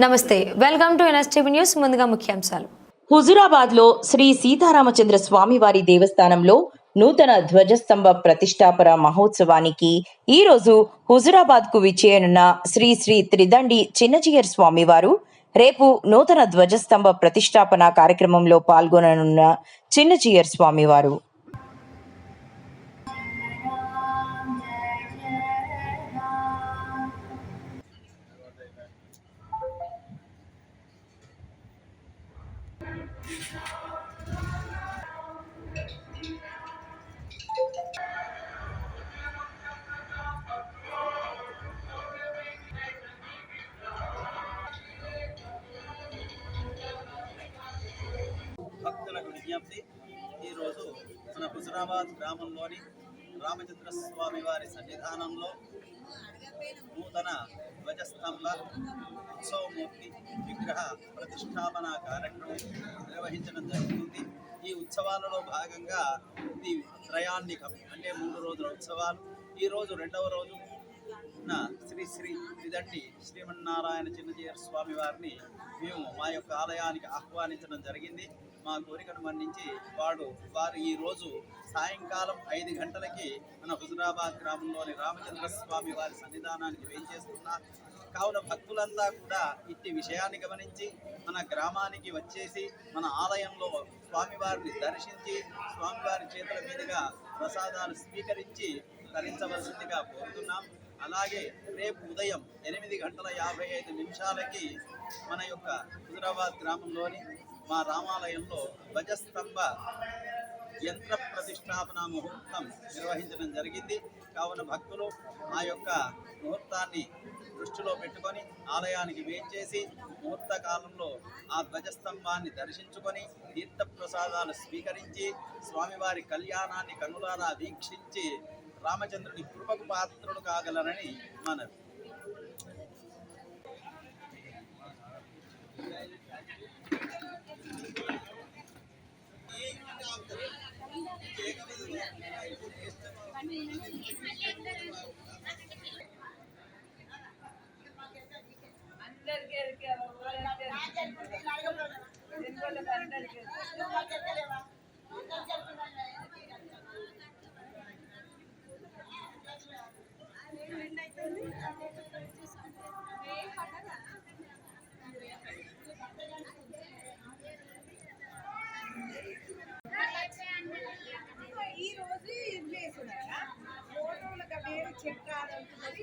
నమస్తే, welcome to NSTV news. ముందుగా ముఖ్యాంశాలు. హుజురాబాద్ లో శ్రీ సీతారామచంద్ర స్వామివారి దేవస్థానంలో నూతన ధ్వజస్తంభ ప్రతిష్టాపన మహోత్సవానికి ఈ రోజు హుజురాబాద్ కు విచ్చేయనున్న శ్రీ శ్రీ త్రిదండి చిన్నజీయర్ స్వామివారు రేపు నూతన ధ్వజస్తంభ ప్రతిష్టాపన కార్యక్రమంలో పాల్గొననున్న చిన్నజీయర్ స్వామివారు భక్తులకు విజ్ఞప్తి. ఈరోజు మన హుజురాబాద్ గ్రామంలోని రామచంద్ర స్వామి వారి సన్నిధానంలో నూతన ధ్వజస్తంభ ఉత్సవమూర్తి విగ్రహ ప్రతిష్టాపన కార్యక్రమం నిర్వహించడం జరుగుతుంది. ఈ ఉత్సవాలలో భాగంగా ఇది త్రయాన్నికం అంటే 3 రోజుల ఉత్సవాలు. ఈరోజు 2వ రోజు శ్రీ శ్రీ త్రిదండి శ్రీమన్నారాయణ చిన్నజీయర్ స్వామి వారిని మేము మా యొక్క ఆలయానికి ఆహ్వానించడం జరిగింది. మా కోరికను మన్నించి వారు ఈరోజు సాయంకాలం 5 గంటలకి మన హుజురాబాద్ గ్రామంలోని రామచంద్ర స్వామి వారి సన్నిధానానికి వేయించేస్తున్నారు. కావున భక్తులంతా కూడా ఇట్టి విషయాన్ని గమనించి మన గ్రామానికి వచ్చేసి మన ఆలయంలో స్వామివారిని దర్శించి స్వామివారి చేతుల మీదుగా ప్రసాదాలు స్వీకరించి తరించవలసిందిగా కోరుతున్నాం. అలాగే రేపు ఉదయం 8:55 మన యొక్క హుజురాబాద్ గ్రామంలోని మా రామాలయంలో ధ్వజస్తంభ యంత్ర ప్రతిష్టాపన ముహూర్తం నిర్వహించడం జరిగింది. కావున భక్తులు ఆ యొక్క ముహూర్తాన్ని దృష్టిలో పెట్టుకొని ఆలయానికి వేయించేసి ముహూర్త కాలంలో ఆ ధ్వజస్తంభాన్ని దర్శించుకొని తీర్థప్రసాదాలు స్వీకరించి స్వామివారి కళ్యాణాన్ని కనులారా వీక్షించి రామచంద్రుని కృపకు పాత్రుడు కాగలరని మనవి. ఈ రోజు వేసుకున్నారా ఫోటోలకు వేరే చెక్ కావాలంటున్నది.